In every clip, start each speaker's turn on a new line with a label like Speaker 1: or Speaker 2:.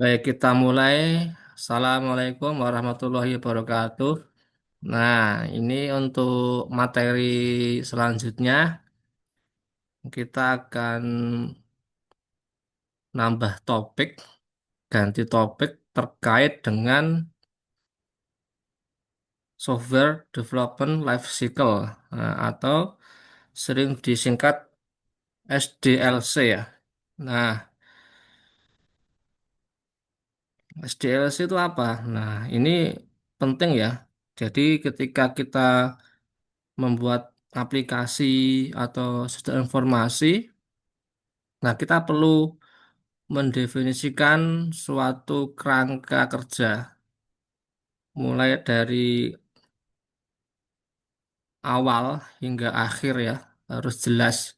Speaker 1: Baik, kita mulai. Assalamualaikum warahmatullahi wabarakatuh. Nah, ini untuk materi selanjutnya, kita akan nambah topik, ganti topik terkait dengan software development life cycle, atau sering disingkat SDLC ya. Nah, SDLC itu apa? Nah, ini penting ya. Jadi ketika kita membuat aplikasi atau sistem informasi, nah kita perlu mendefinisikan suatu kerangka kerja, mulai dari awal hingga akhir ya, harus jelas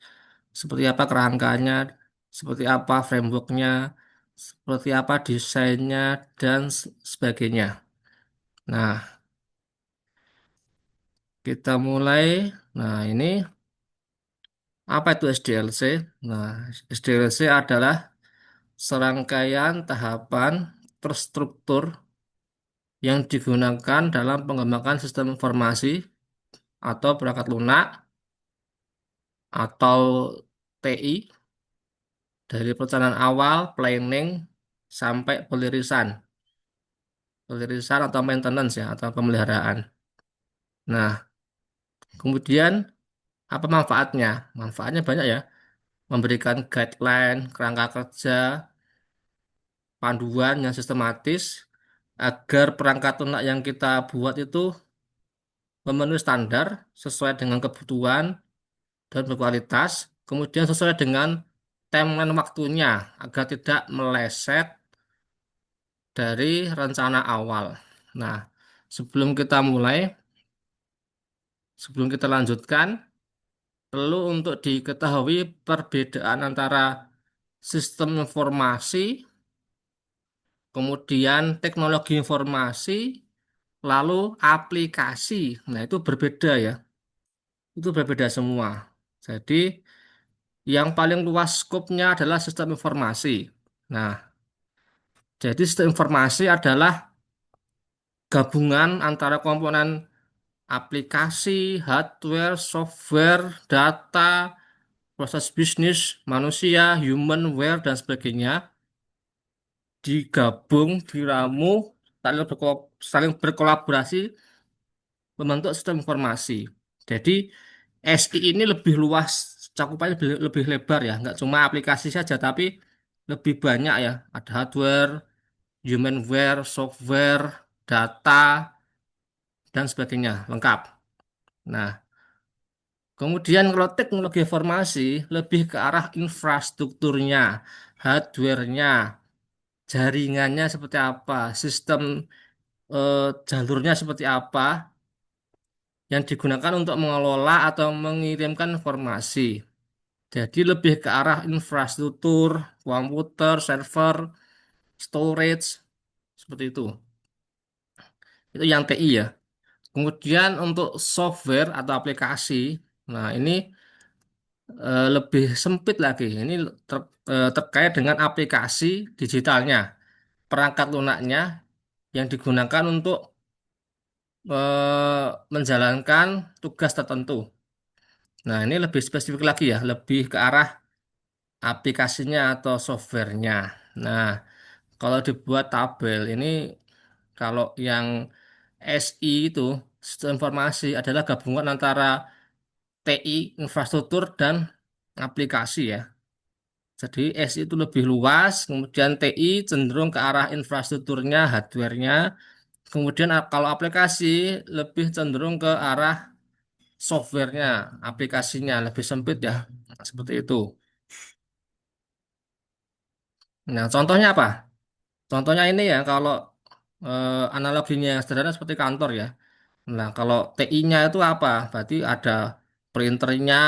Speaker 1: seperti apa kerangkanya, seperti apa frameworknya, seperti apa desainnya, dan sebagainya. Nah, kita mulai. Nah, ini apa itu SDLC? Nah, SDLC adalah serangkaian tahapan terstruktur yang digunakan dalam pengembangan sistem informasi atau perangkat lunak atau TI dari perencanaan awal, planning, sampai pelirisan atau maintenance ya, atau pemeliharaan. Nah, kemudian apa manfaatnya? Manfaatnya banyak ya, memberikan guideline, kerangka kerja, panduan yang sistematis agar perangkat lunak yang kita buat itu memenuhi standar sesuai dengan kebutuhan dan berkualitas, kemudian sesuai dengan timeline waktunya agar tidak meleset dari rencana awal. Nah, sebelum kita mulai, sebelum kita lanjutkan, perlu untuk diketahui perbedaan antara sistem informasi, kemudian teknologi informasi, lalu aplikasi. Nah, itu berbeda ya. Itu berbeda semua. Jadi, yang paling luas skopnya adalah sistem informasi. Nah, jadi sistem informasi adalah gabungan antara komponen aplikasi, hardware, software, data, proses bisnis, manusia, humanware, dan sebagainya digabung, diramu, saling berkolaborasi membentuk sistem informasi. Jadi SI ini lebih luas, cakupannya lebih lebar ya, nggak cuma aplikasi saja, tapi lebih banyak ya. Ada hardware, humanware, software, data, dan sebagainya, lengkap. Nah, kemudian kalau teknologi informasi lebih ke arah infrastrukturnya, hardware-nya, jaringannya seperti apa, sistem eh, jalurnya seperti apa, yang digunakan untuk mengelola atau mengirimkan informasi. Jadi lebih ke arah infrastruktur, komputer, server, storage, seperti itu. Itu yang TI ya. Kemudian untuk software atau aplikasi, nah ini lebih sempit lagi. Ini terkait dengan aplikasi digitalnya, perangkat lunaknya yang digunakan untuk menjalankan tugas tertentu. Nah, ini lebih spesifik lagi ya, lebih ke arah aplikasinya atau softwarenya. Nah, kalau dibuat tabel ini, kalau yang SI itu, sistem informasi adalah gabungan antara TI, infrastruktur, dan aplikasi ya. Jadi SI itu lebih luas, kemudian TI cenderung ke arah infrastrukturnya, hardware-nya. Kemudian kalau aplikasi lebih cenderung ke arah softwarenya, aplikasinya lebih sempit ya, seperti itu. Nah, contohnya apa? Contohnya ini ya, kalau analoginya yang sederhana seperti kantor ya. Nah, kalau TI-nya itu apa? Berarti ada printernya,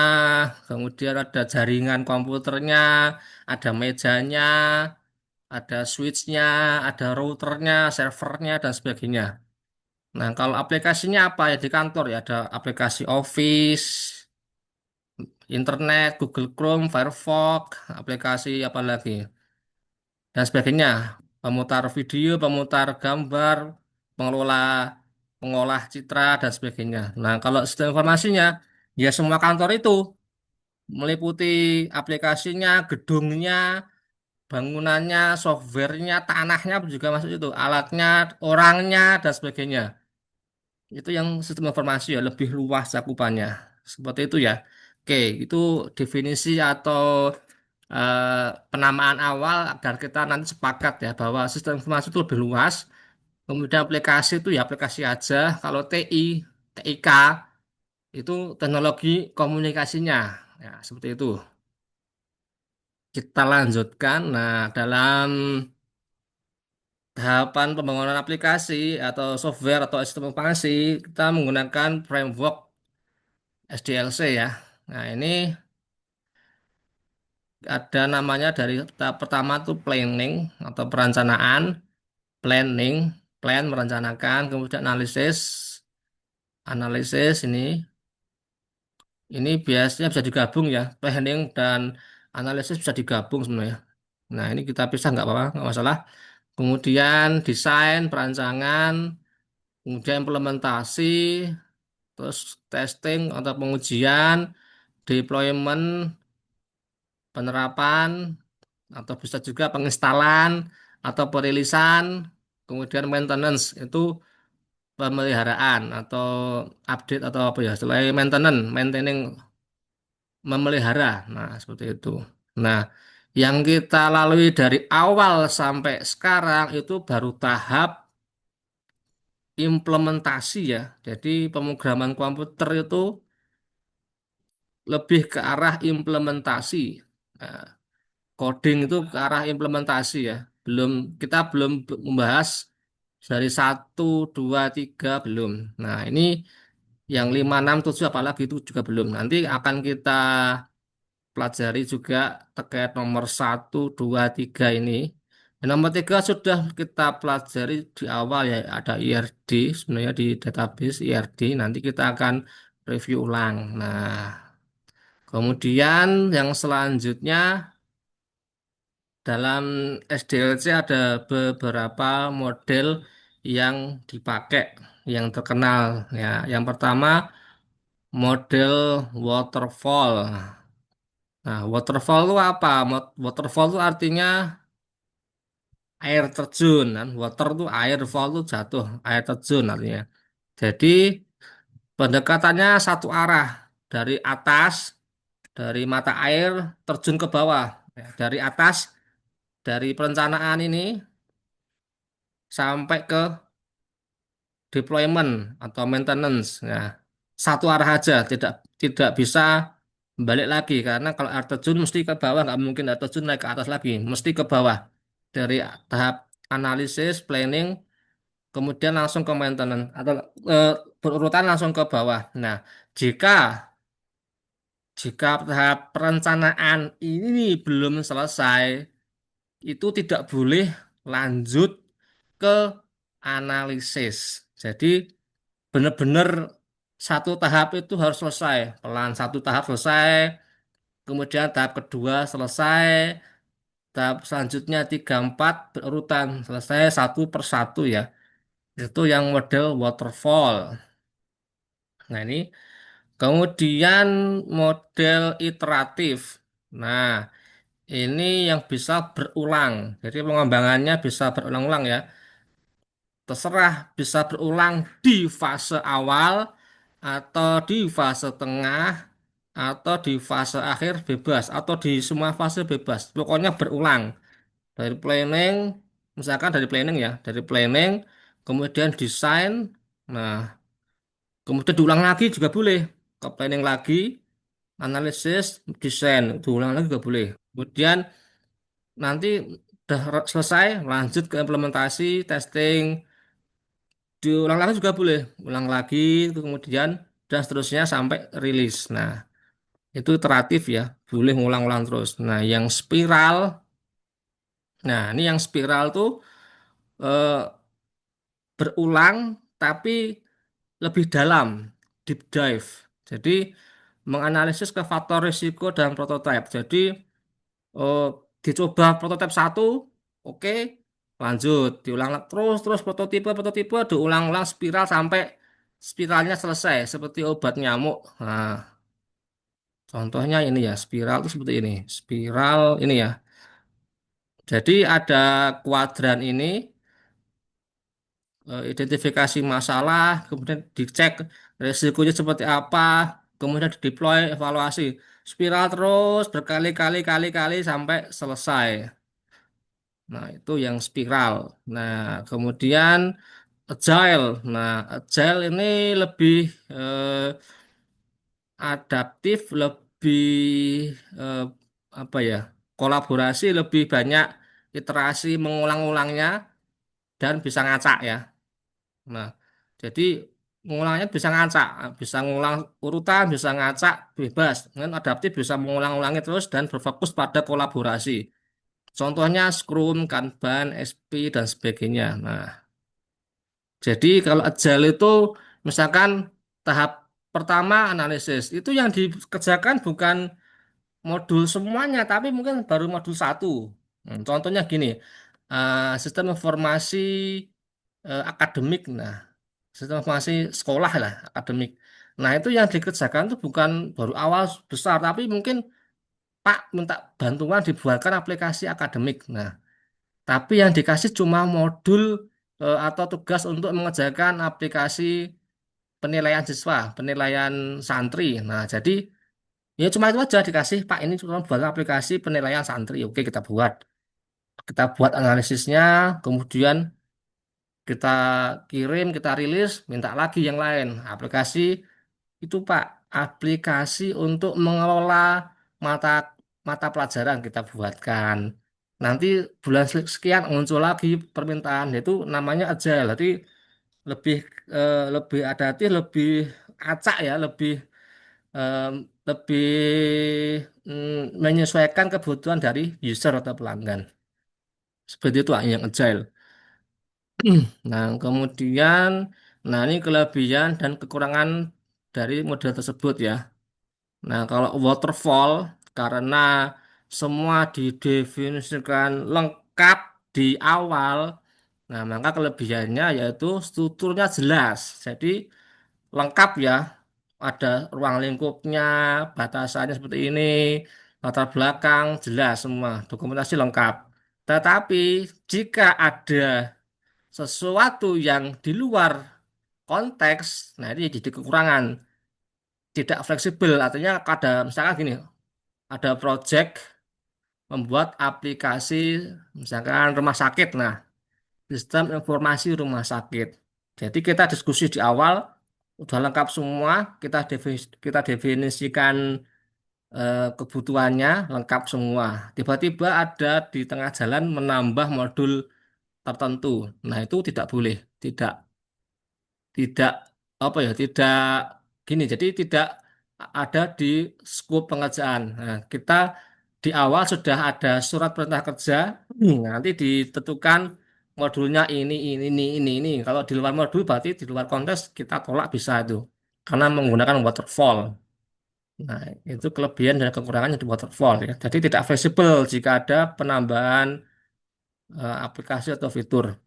Speaker 1: kemudian ada jaringan komputernya, ada mejanya, ada switch-nya, ada routernya, servernya, dan sebagainya. Nah, kalau aplikasinya apa ya di kantor ya? Ada aplikasi Office, internet, Google Chrome, Firefox, aplikasi apa lagi, dan sebagainya. pemutar video, pemutar gambar, pengelola, pengolah citra dan sebagainya. Nah, kalau sistem informasinya ya semua kantor itu meliputi aplikasinya, gedungnya, bangunannya, softwarenya, tanahnya juga masuk itu, alatnya, orangnya dan sebagainya. Itu yang sistem informasi ya lebih luas cakupannya. Seperti itu ya. Oke, itu definisi atau penamaan awal agar kita nanti sepakat ya bahwa sistem informasi itu lebih luas. Kemudian aplikasi itu ya aplikasi aja. Kalau TI, TIK itu teknologi komunikasinya. Ya, seperti itu. Kita lanjutkan. Nah, dalam tahapan pembangunan aplikasi atau software atau sistem informasi, kita menggunakan framework SDLC ya. Nah, ini ada namanya dari tahap pertama tuh planning atau perencanaan, planning, plan merencanakan, kemudian analisis, analisis ini biasanya bisa digabung ya, planning dan analisis bisa digabung sebenarnya. Nah, ini kita pisah nggak apa-apa, nggak masalah. Kemudian desain, perancangan, kemudian implementasi, terus testing atau pengujian, deployment, penerapan, atau bisa juga penginstalan atau perilisan, kemudian maintenance itu pemeliharaan atau update atau apa ya, selain maintenance, maintaining, memelihara. Nah, seperti itu. Nah, yang kita lalui dari awal sampai sekarang itu baru tahap implementasi ya. Jadi pemrograman komputer itu lebih ke arah implementasi. Nah, coding itu ke arah implementasi ya. Kita belum membahas dari satu, dua, tiga belum. Nah, ini yang 5, 6, 7 apalagi itu juga belum. Nanti akan kita pelajari juga terkait nomor satu, 2, 3 ini. Yang nomor 3 sudah kita pelajari di awal ya, ada IRD sebenarnya di database IRD. Nanti kita akan review ulang. Nah, kemudian yang selanjutnya dalam SDLC ada beberapa model yang dipakai, yang terkenal. Ya, yang pertama model waterfall. Nah, waterfall itu apa? Waterfall itu artinya air terjun kan. Water itu air, fall itu jatuh, air terjun artinya. Jadi pendekatannya satu arah dari atas, dari mata air terjun ke bawah. Ya, dari atas, dari perencanaan ini sampai ke deployment atau maintenance. Nah, satu arah aja, tidak tidak bisa balik lagi karena kalau air terjun mesti ke bawah, nggak mungkin air terjun naik ke atas lagi, mesti ke bawah dari tahap analisis, planning, kemudian langsung ke maintenance atau eh, berurutan langsung ke bawah. Nah, jika jika tahap perencanaan ini belum selesai, itu tidak boleh lanjut ke analisis. Jadi benar-benar satu tahap itu harus selesai. Pelan satu tahap selesai, kemudian tahap kedua selesai, tahap selanjutnya 3, 4 berurutan selesai satu per satu ya. Itu yang model waterfall. Nah ini kemudian model iteratif. Nah ini yang bisa berulang. Jadi pengembangannya bisa berulang-ulang ya. Terserah bisa berulang di fase awal atau di fase tengah atau di fase akhir bebas atau di semua fase bebas. Pokoknya berulang dari planning, misalkan dari planning ya, dari planning, kemudian desain, nah kemudian diulang lagi juga boleh, ke planning lagi, analisis, desain, diulang lagi juga boleh. Kemudian nanti udah selesai, lanjut ke implementasi, testing, diulang lagi juga boleh, ulang lagi, kemudian dan seterusnya sampai rilis. Nah, itu iteratif ya, boleh ngulang-ulang terus. Nah, yang spiral, nah ini yang spiral tuh eh, berulang tapi lebih dalam, deep dive. Jadi menganalisis ke faktor risiko dan prototipe. Jadi eh, dicoba prototipe satu, oke. Lanjut, diulang terus terus prototipe prototipe diulang-ulang spiral sampai spiralnya selesai seperti obat nyamuk. Nah, contohnya ini ya, spiral itu seperti ini. Spiral ini ya. Jadi ada kuadran ini, identifikasi masalah, kemudian dicek resikonya seperti apa, kemudian deploy evaluasi. Spiral terus berkali-kali kali-kali sampai selesai. Nah, itu yang spiral. Nah, kemudian agile. Nah, agile ini lebih adaptif, lebih eh, apa ya? Kolaborasi, lebih banyak iterasi mengulang-ulangnya dan bisa ngacak ya. Nah, jadi ngulangnya bisa ngacak, bisa ngulang urutan, bisa ngacak bebas. Dengan adaptif bisa mengulang-ulangi terus dan berfokus pada kolaborasi. Contohnya Scrum, Kanban, SP, dan sebagainya. Nah, jadi kalau agile itu misalkan tahap pertama analisis, itu yang dikerjakan bukan modul semuanya, tapi mungkin baru modul satu. Contohnya gini, sistem informasi akademik. Nah, sistem informasi sekolah lah, akademik. Nah, itu yang dikerjakan itu bukan baru awal besar, tapi mungkin Pak minta bantuan dibuatkan aplikasi akademik. Nah, tapi yang dikasih cuma modul atau tugas untuk mengerjakan aplikasi penilaian siswa, penilaian santri. Nah, jadi ya cuma itu aja dikasih, Pak ini cuma buat aplikasi penilaian santri. Oke, kita buat. Kita buat analisisnya, kemudian kita kirim, kita rilis, minta lagi yang lain. Aplikasi itu Pak, aplikasi untuk mengelola mata mata pelajaran kita buatkan. Nanti bulan sekian muncul lagi permintaan, yaitu namanya agile. Jadi lebih lebih adaptif, lebih acak ya, eh, lebih menyesuaikan kebutuhan dari user atau pelanggan. Seperti itu yang agile. Nah, kemudian, nah ini kelebihan dan kekurangan dari model tersebut ya. Nah, kalau waterfall karena semua didefinisikan lengkap di awal, nah maka kelebihannya yaitu strukturnya jelas. Jadi lengkap ya, ada ruang lingkupnya, batasannya seperti ini, latar belakang jelas semua, dokumentasi lengkap. Tetapi jika ada sesuatu yang di luar konteks, nah ini jadi kekurangan. Tidak fleksibel, artinya ada misalkan gini, ada project membuat aplikasi misalkan rumah sakit. Nah, sistem informasi rumah sakit. Jadi kita diskusi di awal udah lengkap semua, kita definisikan kebutuhannya lengkap semua. Tiba-tiba ada di tengah jalan menambah modul tertentu. Nah, itu tidak boleh, tidak tidak apa ya, tidak gini. Jadi tidak ada di skop pengerjaan. Nah, kita di awal sudah ada surat perintah kerja. Nanti ditentukan modulnya ini. Kalau di luar modul berarti di luar konteks kita tolak bisa itu karena menggunakan waterfall. Nah, itu kelebihan dan kekurangannya di waterfall ya. Jadi tidak fleksibel jika ada penambahan aplikasi atau fitur.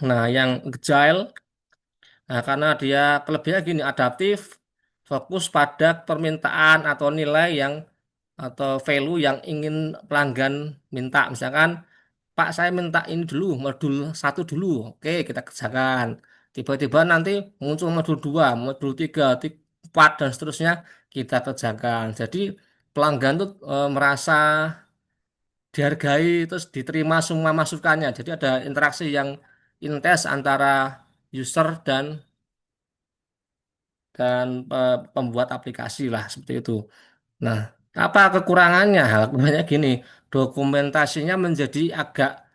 Speaker 1: Nah, yang agile. Nah, karena dia kelebihannya gini, adaptif, fokus pada permintaan atau nilai yang atau value yang ingin pelanggan minta. Misalkan, Pak saya minta ini dulu, modul satu dulu. Oke, kita kerjakan. Tiba-tiba nanti muncul modul dua, modul tiga, empat, dan seterusnya kita kerjakan. Jadi pelanggan tuh merasa dihargai, terus diterima semua masukannya. Jadi ada interaksi yang intens antara user dan pembuat aplikasi lah seperti itu. Nah, apa kekurangannya? Hal kekurangannya gini, dokumentasinya menjadi agak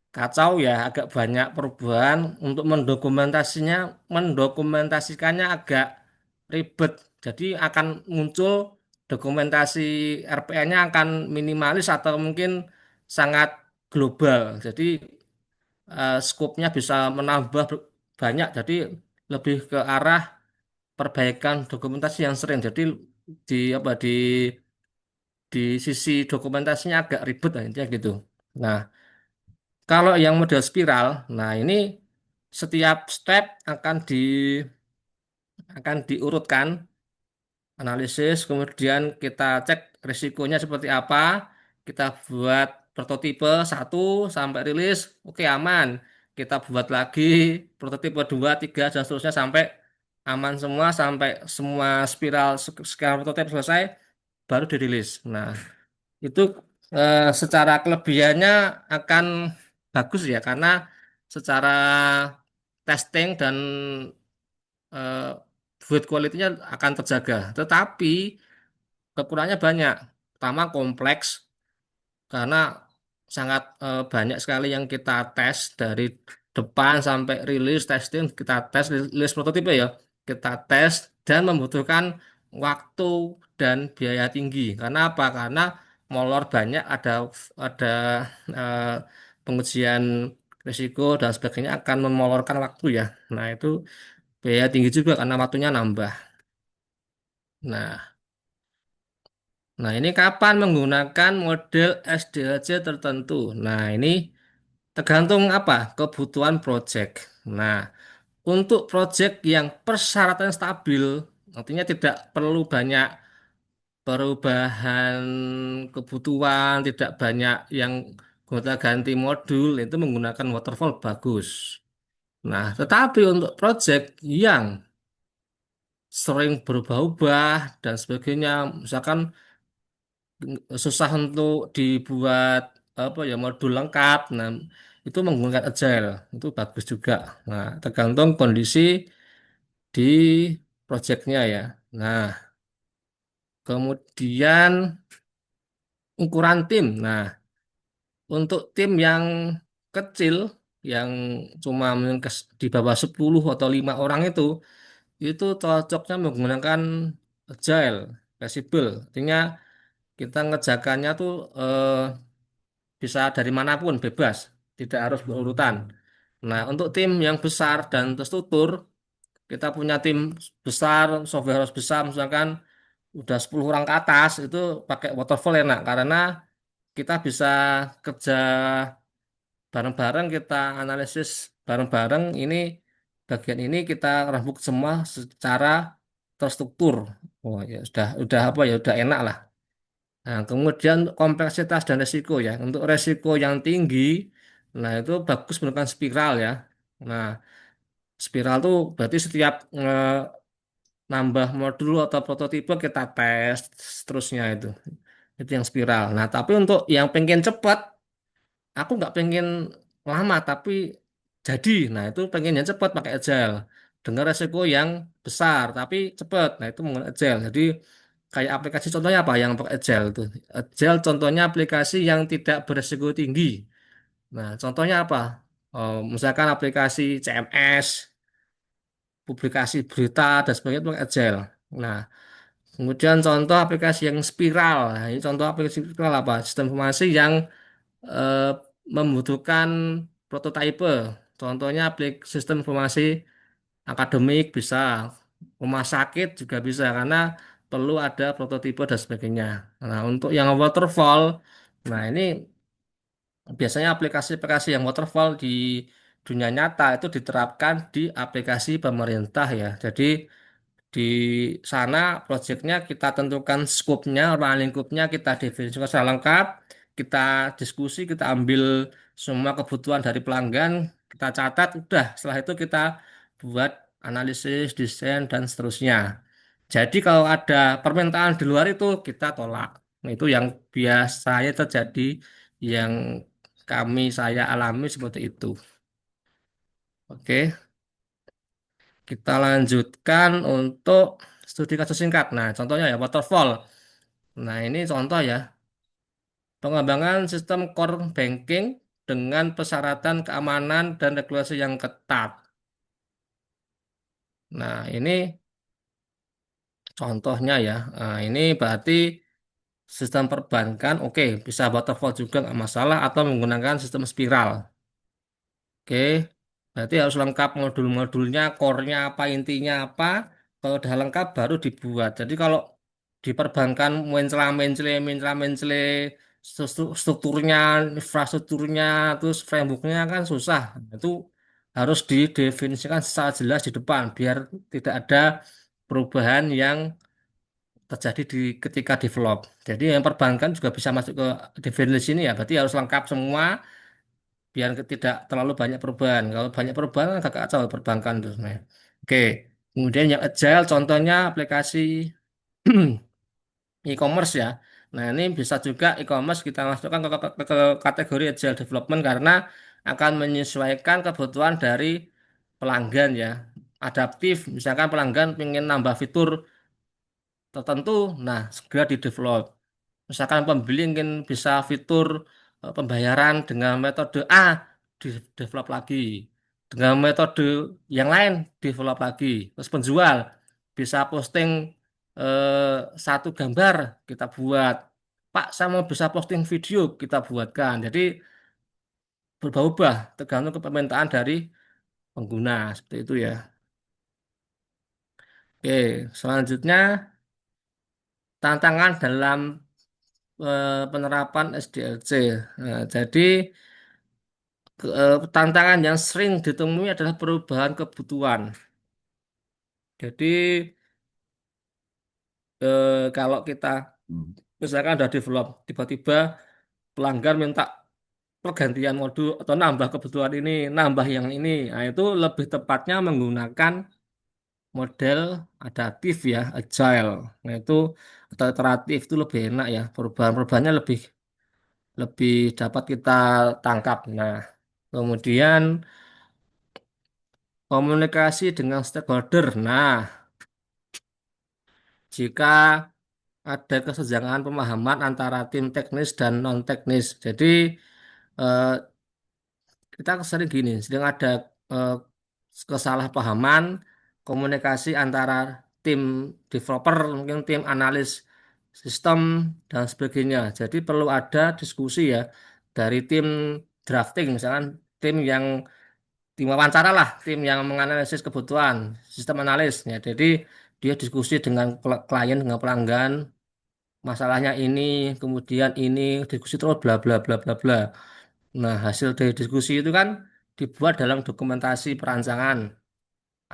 Speaker 1: kacau ya, agak banyak perubahan untuk mendokumentasikannya agak ribet. Jadi akan muncul dokumentasi RPA-nya akan minimalis atau mungkin sangat global. Jadi skopnya bisa menambah banyak. Jadi lebih ke arah perbaikan dokumentasi yang sering. Jadi di sisi dokumentasinya agak ribet lah intinya gitu. Nah, Kalau yang model spiral, nah ini setiap step akan diurutkan, analisis, kemudian kita cek risikonya seperti apa, kita buat prototipe satu sampai rilis, oke aman. Kita buat lagi prototipe 2, 3, dan seterusnya sampai aman semua, sampai semua sekian prototipe selesai, baru dirilis. Nah, itu secara kelebihannya akan bagus ya, karena secara testing dan eh, food quality-nya akan terjaga. Tetapi kekurangannya banyak. Pertama kompleks karena sangat banyak sekali yang kita tes dari depan sampai rilis testing, kita tes rilis prototipe ya. Kita tes dan membutuhkan waktu dan biaya tinggi. Karena apa? Karena molor banyak, ada eh, pengujian risiko dan sebagainya akan memolorkan waktu ya. Nah, itu biaya tinggi juga karena waktunya nambah. Nah, Nah, ini kapan menggunakan model SDLC tertentu? Nah, ini tergantung apa? Kebutuhan project. Nah, untuk project yang persyaratan stabil, artinya tidak perlu banyak perubahan kebutuhan, tidak banyak yang gonta-ganti modul, itu menggunakan waterfall bagus. Nah, tetapi untuk project yang sering berubah-ubah dan sebagainya, misalkan susah untuk dibuat apa ya modul lengkap. Nah, itu menggunakan agile itu bagus juga. Nah, tergantung kondisi di projectnya ya. Nah, kemudian ukuran tim. Nah, untuk tim yang kecil yang cuma mungkin di bawah 10 atau 5 orang itu cocoknya menggunakan agile, fleksibel. Artinya kita ngerjakannya tuh bisa dari manapun bebas, tidak harus berurutan. Nah, untuk tim yang besar dan terstruktur, kita punya tim besar, software harus besar, misalkan udah 10 orang ke atas, itu pakai waterfall enak, karena kita bisa kerja bareng-bareng, kita analisis bareng-bareng, bagian ini kita rembuk semua secara terstruktur. Oh ya sudah apa ya, udah enak lah. Nah, kemudian kompleksitas dan resiko ya. Untuk resiko yang tinggi, nah itu bagus menggunakan spiral ya. Nah, spiral tuh berarti setiap nambah modul atau prototipe kita tes seterusnya itu. Itu yang spiral. Nah, tapi untuk yang pengen cepat, aku nggak pengen lama tapi jadi. Nah, itu pengennya cepat pakai agile. Dengan resiko yang besar tapi cepat. Nah, itu menggunakan agile. Jadi kayak aplikasi contohnya apa yang pakai agile itu? Agile contohnya aplikasi yang tidak beresiko tinggi. Nah, contohnya apa? Oh, misalkan aplikasi CMS, publikasi berita dan sebagainya itu pakai agile. Nah, kemudian contoh aplikasi yang spiral. Nah, ini contoh aplikasi spiral apa? Sistem informasi yang eh, membutuhkan prototipe. Contohnya sistem informasi akademik bisa, rumah sakit juga bisa karena perlu ada prototipe dan sebagainya. Nah, untuk yang waterfall, nah ini biasanya aplikasi-aplikasi yang waterfall di dunia nyata itu diterapkan di aplikasi pemerintah ya. Jadi di sana proyeknya kita tentukan skopnya, ruang lingkupnya, kita definisikan secara lengkap, kita diskusi, kita ambil semua kebutuhan dari pelanggan, kita catat, udah. Setelah itu kita buat analisis, desain, dan seterusnya. Jadi kalau ada permintaan di luar itu kita tolak. Nah, itu yang biasanya terjadi, yang saya alami seperti itu. Oke. Kita lanjutkan untuk studi kasus singkat. Nah, contohnya ya waterfall. Nah, ini contoh ya, pengembangan sistem core banking dengan persyaratan keamanan dan regulasi yang ketat. Nah, ini contohnya ya. Nah, ini berarti sistem perbankan, oke, bisa waterfall juga nggak masalah atau menggunakan sistem spiral. Oke, berarti harus lengkap modul-modulnya, core-nya apa, intinya apa. Kalau udah lengkap baru dibuat. Jadi kalau di perbankan mencela-mencele, mencela-mencele, strukturnya, infrastrukturnya, terus frameworknya kan susah. Itu harus didefinisikan secara jelas di depan biar tidak ada perubahan yang terjadi di ketika develop. Jadi yang perbankan juga bisa masuk ke definisi ini ya, berarti harus lengkap semua biar tidak terlalu banyak perubahan. Kalau banyak perubahan kan agak kacau perbankan tuh sebenarnya. Oke, kemudian yang agile contohnya aplikasi e-commerce ya. Nah, ini bisa juga e-commerce kita masukkan ke kategori agile development karena akan menyesuaikan kebutuhan dari pelanggan ya. Adaptif, misalkan pelanggan ingin nambah fitur tertentu, nah segera di develop. Misalkan pembeli ingin bisa fitur pembayaran dengan metode A, di develop lagi. Dengan metode yang lain, develop lagi. Terus penjual bisa posting satu gambar, kita buat. Pak, saya mau bisa posting video, kita buatkan. Jadi berubah-ubah, tergantung ke permintaan dari pengguna. Seperti itu ya. Oke, selanjutnya tantangan dalam penerapan SDLC. Nah, jadi tantangan yang sering ditemui adalah perubahan kebutuhan. Jadi kalau kita misalkan udah develop, tiba-tiba pelanggan minta pergantian modul atau nambah kebutuhan ini, nambah yang ini. Nah, itu lebih tepatnya menggunakan model adaptif ya, agile. Nah, itu atau iteratif itu lebih enak ya. Perubahan-perubahannya lebih lebih dapat kita tangkap. Nah, kemudian komunikasi dengan stakeholder. Nah, jika ada kesenjangan pemahaman antara tim teknis dan non teknis. Jadi eh, kita sering gini, sedang ada eh, kesalahpahaman komunikasi antara tim developer, mungkin tim analis sistem dan sebagainya. Jadi perlu ada diskusi ya dari tim drafting, misalkan tim yang tim wawancara lah, tim yang menganalisis kebutuhan sistem analis. Ya, jadi dia diskusi dengan klien, dengan pelanggan, masalahnya ini, kemudian ini, diskusi terus bla bla bla bla bla. Nah, hasil dari diskusi itu kan dibuat dalam dokumentasi perancangan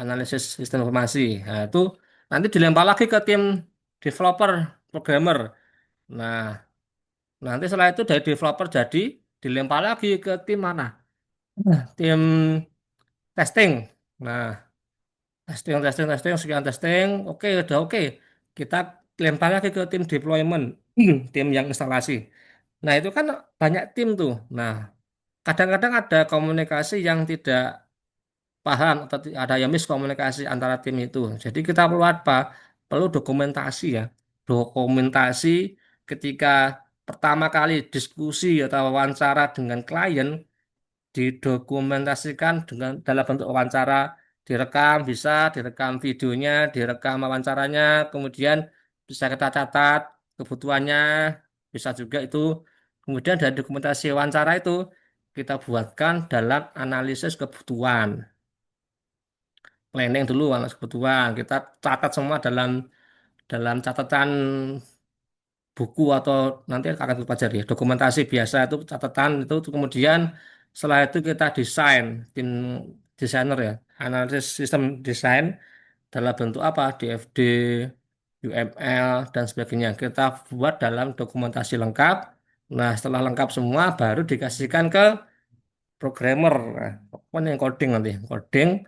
Speaker 1: analisis sistem informasi. Nah, itu nanti dilempar lagi ke tim developer, programmer. Nah, nanti setelah itu dari developer jadi dilempar lagi ke tim mana? Tim testing. Nah, testing, sekian testing. Oke, udah oke. Kita lempar lagi ke tim deployment, tim yang instalasi. Nah, itu kan banyak tim tuh. Nah, kadang-kadang ada komunikasi yang tidak paham atau ada yang miskomunikasi antara tim itu. Jadi kita perlu apa? Perlu dokumentasi ya. Dokumentasi ketika pertama kali diskusi atau wawancara dengan klien didokumentasikan dengan dalam bentuk wawancara, direkam bisa, direkam videonya, direkam wawancaranya, kemudian bisa kita catat kebutuhannya, bisa juga itu. Kemudian dari dokumentasi wawancara itu kita buatkan dalam analisis kebutuhan, planning dulu analisis kebutuhan, kita catat semua dalam dalam catatan buku atau nanti akan kita pelajari ya. Dokumentasi biasa itu catatan itu kemudian setelah itu kita desain tim desainer ya analisis sistem desain dalam bentuk apa DFD, UML dan sebagainya kita buat dalam dokumentasi lengkap. Nah, setelah lengkap semua baru dikasihkan ke programmer. Nah, apa yang coding nanti coding.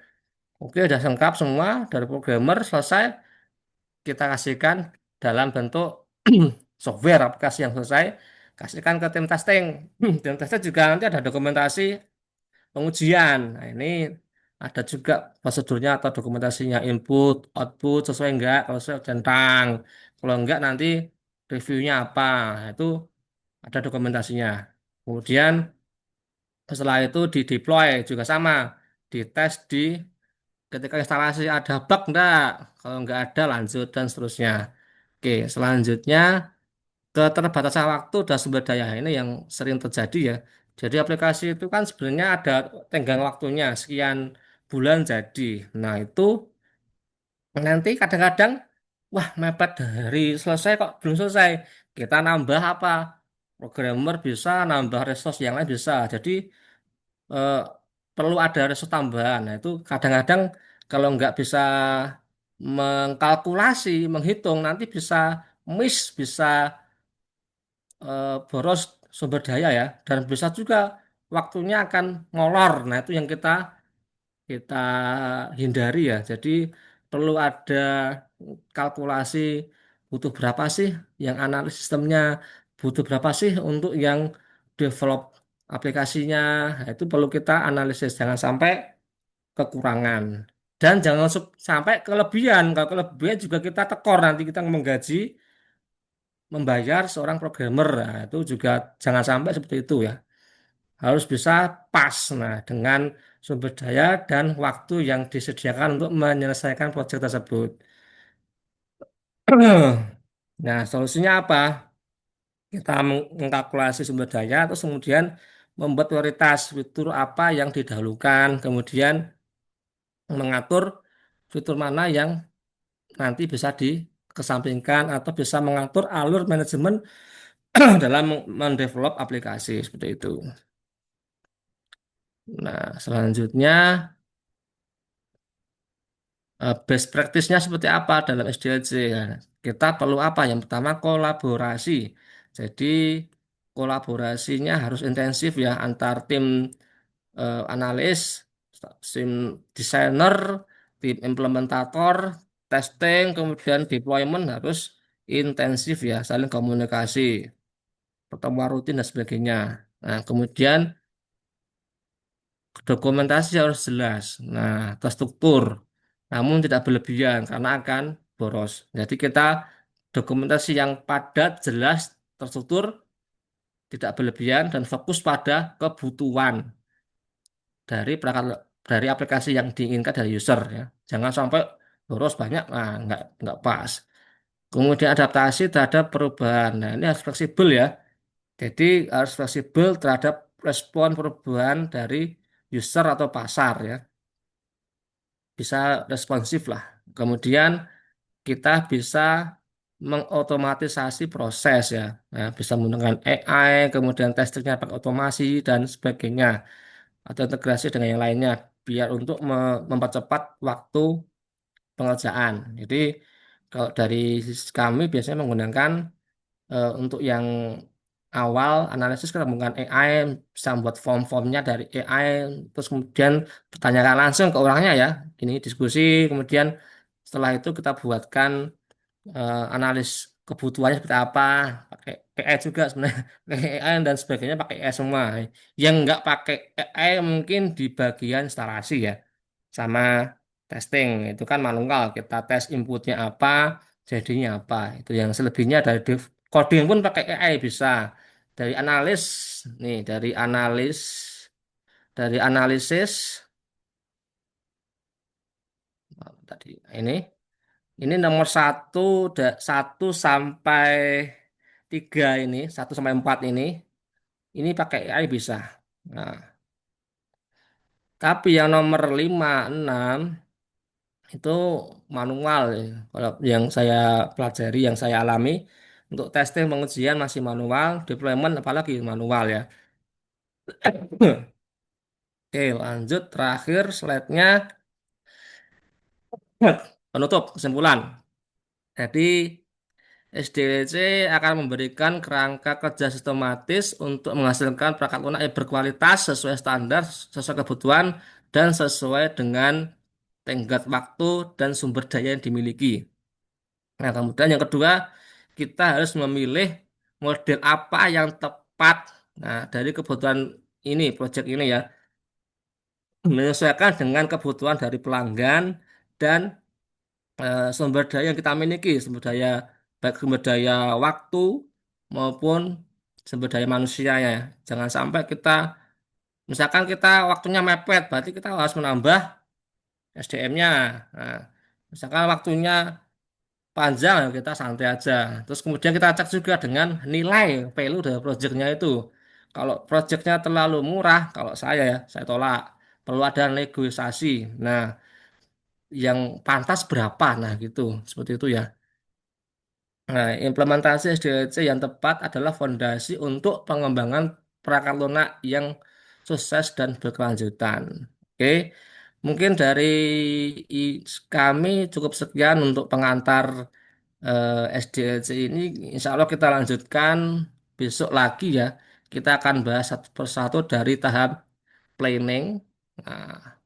Speaker 1: Oke, udah lengkap semua dari programmer selesai kita kasihkan dalam bentuk software aplikasi yang selesai, kasihkan ke tim testing. Tim testing juga nanti ada dokumentasi pengujian. Nah, ini ada juga prosedurnya atau dokumentasinya input, output sesuai enggak, kalau sesuai centang. Kalau enggak nanti reviewnya apa. Nah, itu ada dokumentasinya. Kemudian setelah itu di deploy juga sama, dites di ketika instalasi ada bug enggak, kalau enggak ada lanjut dan seterusnya. Oke, selanjutnya keterbatasan waktu dan sumber daya ini yang sering terjadi ya. Jadi aplikasi itu kan sebenarnya ada tenggang waktunya sekian bulan jadi. Nah itu nanti kadang-kadang wah mepet dari selesai kok belum selesai. Kita nambah apa? Programmer bisa, nambah resource yang lain bisa. Jadi eh, perlu ada resource tambahan. Nah, itu kadang-kadang kalau nggak bisa mengkalkulasi, menghitung, nanti bisa miss, bisa boros sumber daya ya, dan bisa juga waktunya akan molor. Nah, itu yang kita kita hindari ya. Jadi perlu ada kalkulasi butuh berapa sih yang analis sistemnya, butuh berapa sih untuk yang develop aplikasinya. Nah, itu perlu kita analisis, jangan sampai kekurangan. Dan jangan sampai kelebihan. Kalau kelebihan juga kita tekor nanti kita menggaji, membayar seorang programmer. Nah, itu juga jangan sampai seperti itu ya. Harus bisa pas nah dengan sumber daya dan waktu yang disediakan untuk menyelesaikan proyek tersebut. Nah, solusinya apa? Kita mengkalkulasi sumber daya, terus kemudian membuat prioritas fitur apa yang didahulukan, kemudian mengatur fitur mana yang nanti bisa dikesampingkan atau bisa mengatur alur manajemen dalam mendevelop aplikasi seperti itu. Nah, selanjutnya best practice-nya seperti apa dalam SDLC? Nah, kita perlu apa? Yang pertama kolaborasi. Jadi kolaborasinya harus intensif ya antar tim analis, tim desainer, tim implementator, testing, kemudian deployment harus intensif ya, saling komunikasi, pertemuan rutin dan sebagainya. Nah, kemudian dokumentasi harus jelas. Nah, terstruktur, namun tidak berlebihan karena akan boros. Jadi kita dokumentasi yang padat, jelas, terstruktur, tidak berlebihan dan fokus pada kebutuhan dari perangkat dari aplikasi yang diinginkan dari user ya. Jangan sampai boros banyak, nah nggak pas. Kemudian adaptasi terhadap perubahan. Nah, ini harus fleksibel ya. Jadi harus fleksibel terhadap respon perubahan dari user atau pasar ya. Bisa responsif lah. Kemudian kita bisa mengotomatisasi proses ya. Nah, bisa menggunakan AI, kemudian testingnya pakai otomasi dan sebagainya atau integrasi dengan yang lainnya biar untuk mempercepat waktu pengerjaan. Jadi kalau dari sisi kami biasanya menggunakan untuk yang awal analisis kita menggunakan AI, bisa membuat form-formnya dari AI, terus kemudian pertanyakan langsung ke orangnya ya. Ini diskusi, kemudian setelah itu kita buatkan analis kebutuhannya seperti apa, pakai AI juga sebenarnya, pakai AI dan sebagainya pakai AI semua. Yang nggak pakai AI mungkin di bagian instalasi ya, sama testing itu kan manual, kita tes inputnya apa, jadinya apa. Itu yang selebihnya dari coding pun pakai AI bisa. Dari analis, nih dari analisis tadi ini nomor satu sampai tiga ini, satu sampai empat ini pakai AI bisa. Nah, tapi yang nomor lima, enam itu manual ya. Kalau yang saya pelajari, yang saya alami, untuk testing pengujian masih manual, deployment apalagi manual ya. Oke, lanjut terakhir slide-nya penutup kesimpulan. Jadi SDLC akan memberikan kerangka kerja sistematis untuk menghasilkan perangkat lunak yang berkualitas sesuai standar, sesuai kebutuhan, dan sesuai dengan tenggat waktu dan sumber daya yang dimiliki. Nah, kemudian yang kedua, kita harus memilih model apa yang tepat. Nah, dari kebutuhan ini, proyek ini ya, menyesuaikan dengan kebutuhan dari pelanggan dan sumber daya yang kita miliki, sumber daya baik sumber daya waktu maupun sumber daya manusianya. Jangan sampai kita, misalkan kita waktunya mepet, berarti kita harus menambah SDM-nya. Nah, misalkan waktunya panjang, ya kita santai aja. Terus kemudian kita cek juga dengan nilai value dari proyeknya itu. Kalau proyeknya terlalu murah, kalau saya tolak. Perlu ada negosiasi. Nah, yang pantas berapa? Nah, gitu. Seperti itu ya. Nah, implementasi SDLC yang tepat adalah fondasi untuk pengembangan perangkat lunak yang sukses dan berkelanjutan. Oke, mungkin dari kami cukup sekian untuk pengantar SDLC ini. Insya Allah kita lanjutkan besok lagi ya. Kita akan bahas satu persatu dari tahap planning, nah,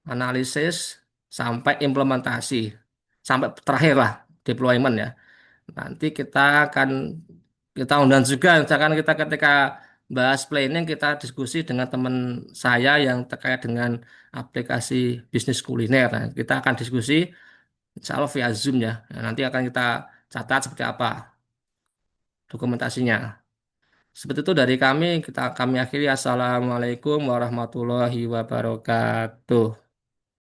Speaker 1: analisis, sampai implementasi, sampai terakhir lah deployment ya. Nanti kita undang juga, misalkan kita ketika bahas planning kita diskusi dengan teman saya yang terkait dengan aplikasi bisnis kuliner. Nah, kita akan diskusi insya Allah via Zoom ya. Nah, nanti akan kita catat seperti apa dokumentasinya. Seperti itu dari kami, kami akhiri. Assalamualaikum warahmatullahi wabarakatuh.